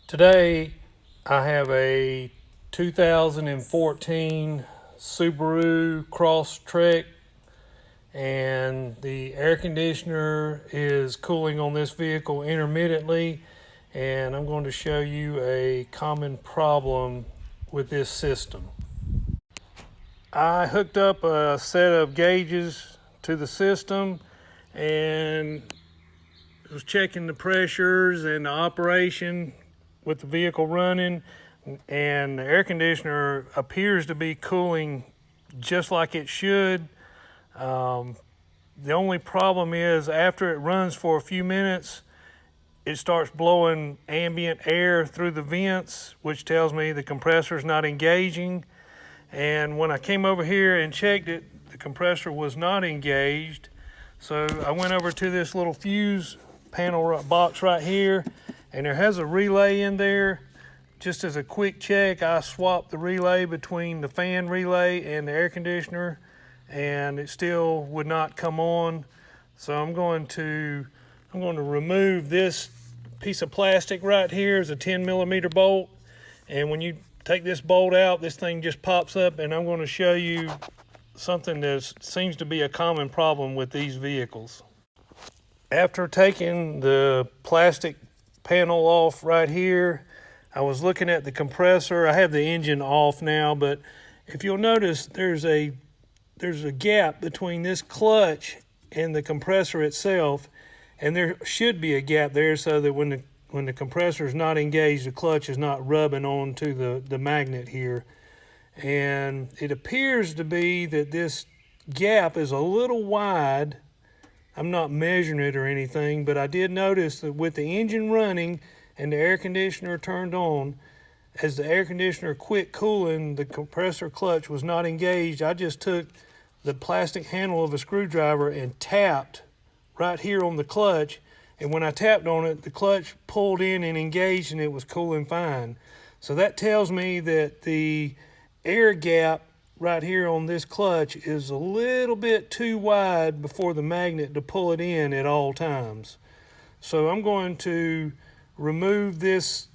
Today I have a 2014 Subaru Crosstrek, and the air conditioner is cooling on this vehicle intermittently, and I'm going to show you a common problem with this system. I hooked up a set of gauges to the system and was checking the pressures and the operation with the vehicle running, and the air conditioner appears to be cooling just like it should. The only problem is after it runs for a few minutes, it starts blowing ambient air through the vents, which tells me the compressor is not engaging. And when I came over here and checked it, the compressor was not engaged. So I went over to this little fuse panel box right here, and there has a relay in there. Just as a quick check, I swapped the relay between the fan relay and the air conditioner, and it still would not come on. So I'm going to remove this piece of plastic right here. Is a 10mm bolt, and when you take this bolt out, this thing just pops up, and I'm going to show you something that seems to be a common problem with these vehicles. After taking the plastic panel off right here, I was looking at the compressor. I have the engine off now, but if you'll notice, there's a gap between this clutch and the compressor itself, and there should be a gap there so that when the compressor is not engaged, the clutch is not rubbing onto the magnet here. And it appears to be that this gap is a little wide. I'm not measuring it or anything, but I did notice that with the engine running and the air conditioner turned on, as the air conditioner quit cooling, the compressor clutch was not engaged. I just took the plastic handle of a screwdriver and tapped right here on the clutch, and when I tapped on it, the clutch pulled in and engaged, and it was cooling fine. So that tells me that the air gap right here on this clutch is a little bit too wide before the magnet to pull it in at all times. So I'm going to remove this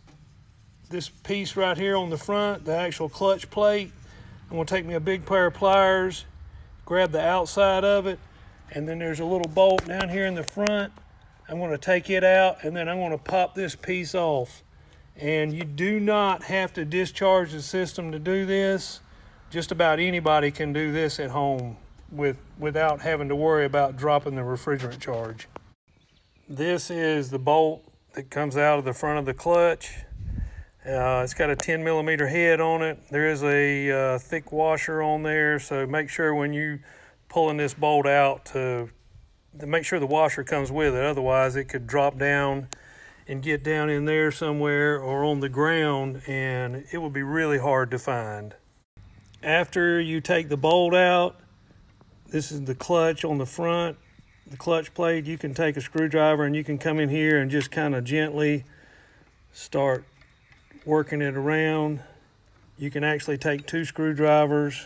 piece right here on the front, the actual clutch plate. I'm going to take me a big pair of pliers, grab the outside of it, and then there's a little bolt down here in the front. I'm going to take it out, and then I'm going to pop this piece off. And you do not have to discharge the system to do this. Just about anybody can do this at home without having to worry about dropping the refrigerant charge. This is the bolt that comes out of the front of the clutch. It's got a 10mm head on it. There is a thick washer on there, so make sure when you pulling this bolt out to make sure the washer comes with it. Otherwise, it could drop down and get down in there somewhere or on the ground, and it would be really hard to find. After you take the bolt out, this is the clutch on the front, the clutch plate. You can take a screwdriver and you can come in here and just kind of gently start working it around. You can actually take two screwdrivers,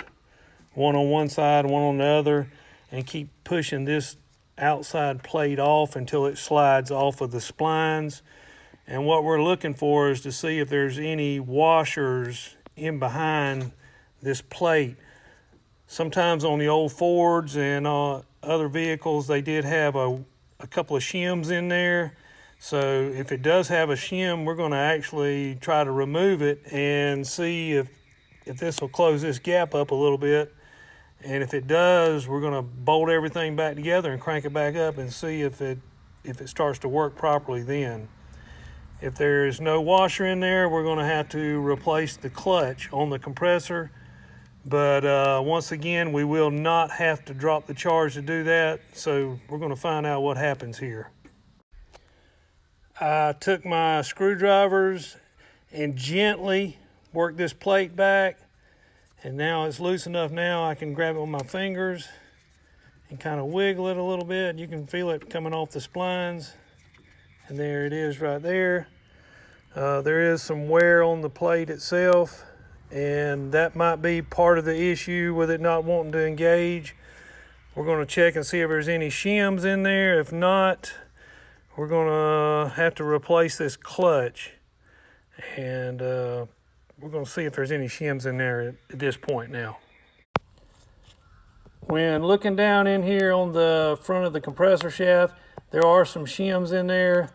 one on one side, one on the other, and keep pushing this outside plate off until it slides off of the splines. And what we're looking for is to see if there's any washers in behind this plate. Sometimes on the old Fords and other vehicles, they did have a couple of shims in there. So if it does have a shim, we're going to actually try to remove it and see if this will close this gap up a little bit. And if it does, we're going to bolt everything back together and crank it back up and see if it starts to work properly then. If there is no washer in there, we're going to have to replace the clutch on the compressor. But once again, we will not have to drop the charge to do that. So we're going to find out what happens here. I took my screwdrivers and gently worked this plate back. And now it's loose enough now I can grab it with my fingers and kind of wiggle it a little bit. You can feel it coming off the splines. And there it is right there. There is some wear on the plate itself, and that might be part of the issue with it not wanting to engage. We're going to check and see if there's any shims in there. If not, we're going to have to replace this clutch. And we're going to see if there's any shims in there at this point now. When looking down in here on the front of the compressor shaft, there are some shims in there.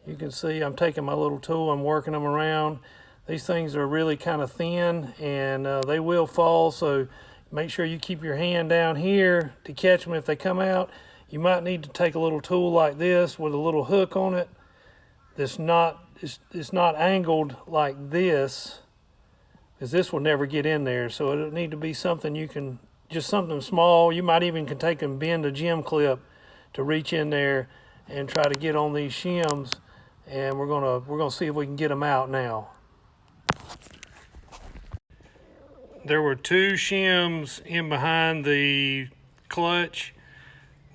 You can see I'm taking my little tool, I'm working them around. These things are really kind of thin, and they will fall, so make sure you keep your hand down here to catch them if they come out. You might need to take a little tool like this with a little hook on it that's not, it's not angled like this, because this will never get in there. So it'll need to be something you can, just something small. You might even can take and bend a gem clip to reach in there and try to get on these shims, and we're gonna see if we can get them out now. There were two shims in behind the clutch.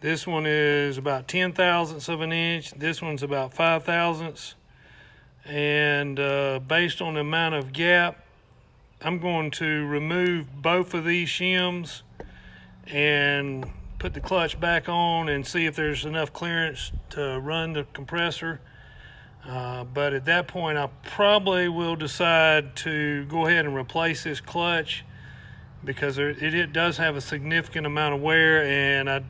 This one is about 10/1000ths of an inch. This one's about 5/1000ths. And based on the amount of gap, I'm going to remove both of these shims and put the clutch back on and see if there's enough clearance to run the compressor. But at that point, I probably will decide to go ahead and replace this clutch, because it does have a significant amount of wear, and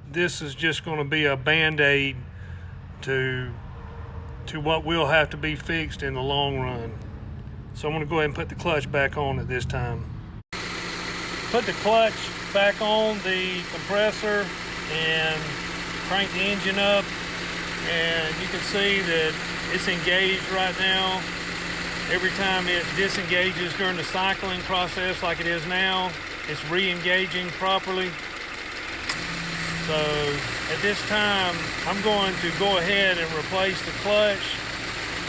this is just going to be a band-aid to what will have to be fixed in the long run. So I'm going to go ahead and put the clutch back on at this time. Put the clutch back on the compressor and crank the engine up, and you can see that it's engaged right now. Every time it disengages during the cycling process like it is now, it's re-engaging properly. So at this time, I'm going to go ahead and replace the clutch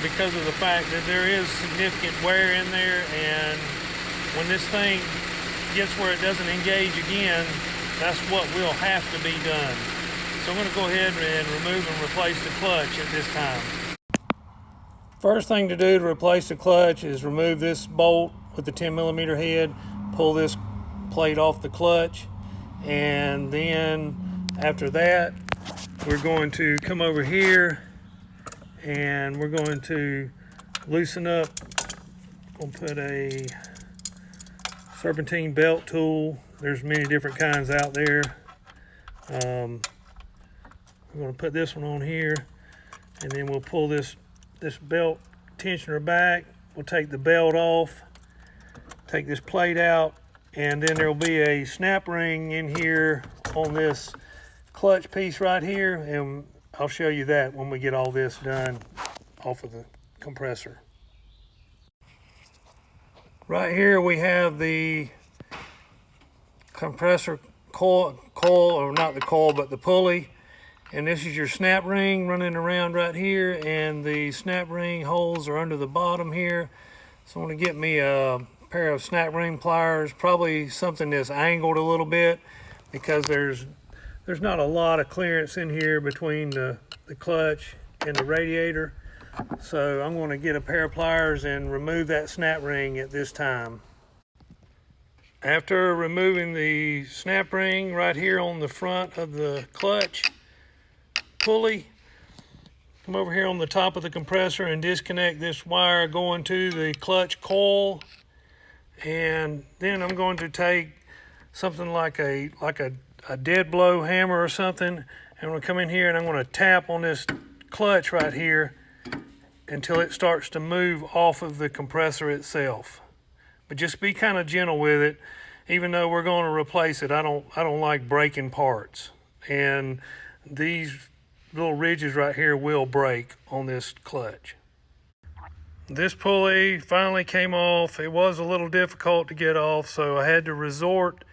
because of the fact that there is significant wear in there, and when this thing gets where it doesn't engage again, that's what will have to be done. So I'm going to go ahead and remove and replace the clutch at this time. First thing to do to replace the clutch is remove this bolt with the 10mm head, pull this plate off the clutch, and then after that we're going to come over here and we're going to loosen up. We'll put a serpentine belt tool. There's many different kinds out there. We're going to put this one on here, and then we'll pull this belt tensioner back. We'll take the belt off, take this plate out, and then there will be a snap ring in here on this clutch piece right here, and I'll show you that when we get all this done off of the compressor. Right here we have the compressor coil, or not the coil, but the pulley. And this is your snap ring running around right here, and the snap ring holes are under the bottom here. So I'm going to get me a pair of snap ring pliers, probably something that's angled a little bit, because there's not a lot of clearance in here between the clutch and the radiator. So I'm going to get a pair of pliers and remove that snap ring at this time. After removing the snap ring right here on the front of the clutch pulley, come over here on the top of the compressor and disconnect this wire going to the clutch coil. And then I'm going to take something like a dead blow hammer or something, and I'm going to come in here and I'm going to tap on this clutch right here until it starts to move off of the compressor itself. But just be kind of gentle with it. Even though we're going to replace it, I don't like breaking parts, and these little ridges right here will break on this clutch. This pulley finally came off. It was a little difficult to get off, so I had to resort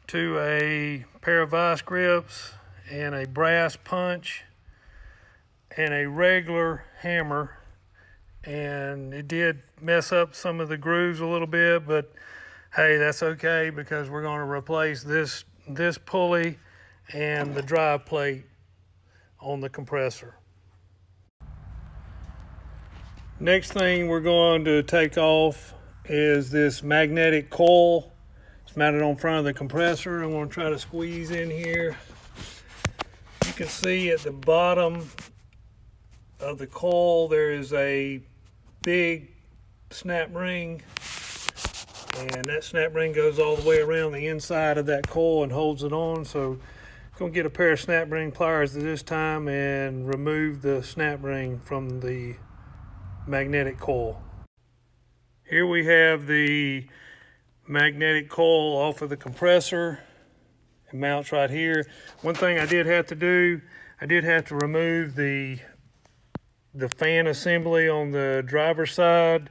to a pair of vice grips and a brass punch and a regular hammer, and it did mess up some of the grooves a little bit, but hey, that's okay, because we're going to replace this pulley and the drive plate on the compressor. Next thing we're going to take off is this magnetic coil. It's mounted on front of the compressor. I'm going to try to squeeze in here. You can see at the bottom of the coil there is a big snap ring, and that snap ring goes all the way around the inside of that coil and holds it on. So I'm going to get a pair of snap ring pliers this time and remove the snap ring from the magnetic coil. Here we have the magnetic coil off of the compressor. It mounts right here. One thing I did have to do, I did have to remove the fan assembly on the driver's side.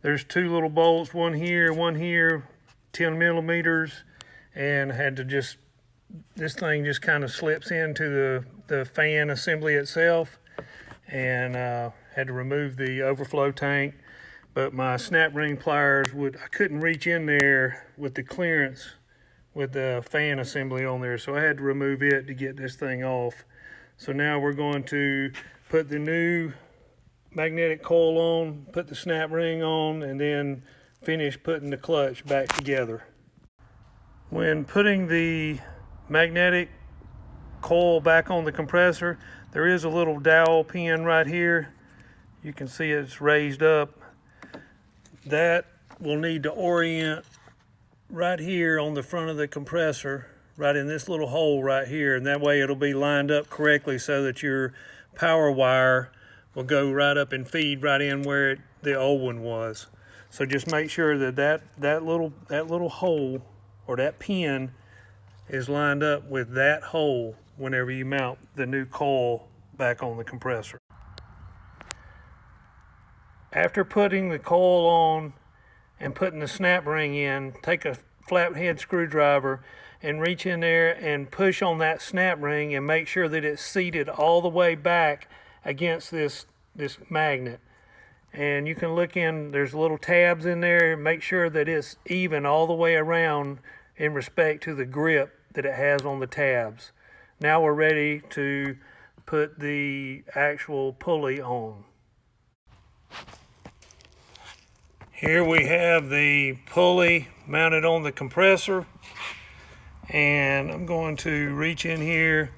There's two little bolts, one here, 10 millimeters, and I had to just, this thing just kind of slips into the fan assembly itself, and had to remove the overflow tank. But my snap ring pliers I couldn't reach in there with the clearance with the fan assembly on there, so I had to remove it to get this thing off. So now we're going to put the new magnetic coil on, put the snap ring on, and then finish putting the clutch back together. When putting the magnetic coil back on the compressor, there is a little dowel pin right here. You can see it's raised up. That will need to orient right here on the front of the compressor, right in this little hole right here, and that way it'll be lined up correctly so that your power wire will go right up and feed right in where the old one was. So just make sure that little hole or that pin is lined up with that hole whenever you mount the new coil back on the compressor. After putting the coil on and putting the snap ring in, take a flathead screwdriver and reach in there and push on that snap ring and make sure that it's seated all the way back against this magnet. And you can look in, there's little tabs in there, make sure that it's even all the way around in respect to the grip that it has on the tabs. Now we're ready to put the actual pulley on. Here we have the pulley mounted on the compressor, and I'm going to reach in here,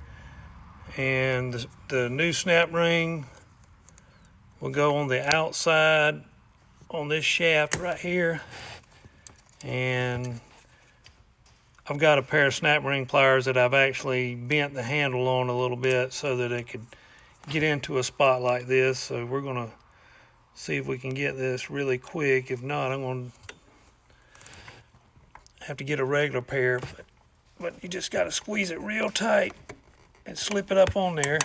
and the new snap ring will go on the outside on this shaft right here, and I've got a pair of snap ring pliers that I've actually bent the handle on a little bit so that it could get into a spot like this. So we're going to see if we can get this really quick. If not, I'm going to have to get a regular pair, but you just got to squeeze it real tight and slip it up on there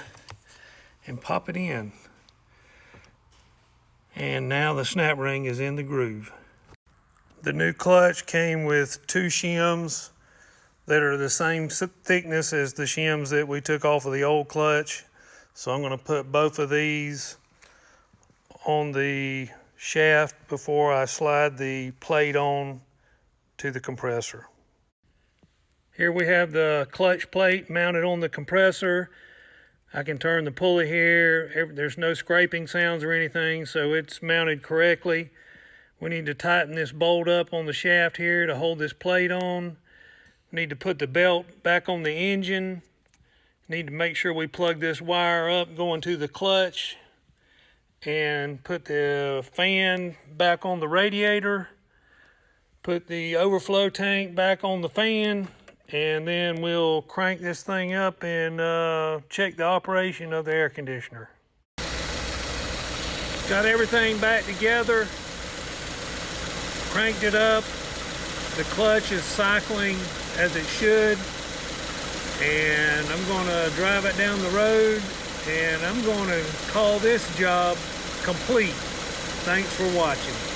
and pop it in. And now the snap ring is in the groove. The new clutch came with two shims that are the same thickness as the shims that we took off of the old clutch. So I'm going to put both of these on the shaft before I slide the plate on to the compressor. Here we have the clutch plate mounted on the compressor. I can turn the pulley here. There's no scraping sounds or anything, so it's mounted correctly. We need to tighten this bolt up on the shaft here to hold this plate on. We need to put the belt back on the engine. Need to make sure we plug this wire up going to the clutch, and put the fan back on the radiator, put the overflow tank back on the fan, and then we'll crank this thing up and check the operation of the air conditioner. Got everything back together, cranked it up. The clutch is cycling as it should, and I'm going to drive it down the road, and I'm going to call this job complete. Thanks for watching.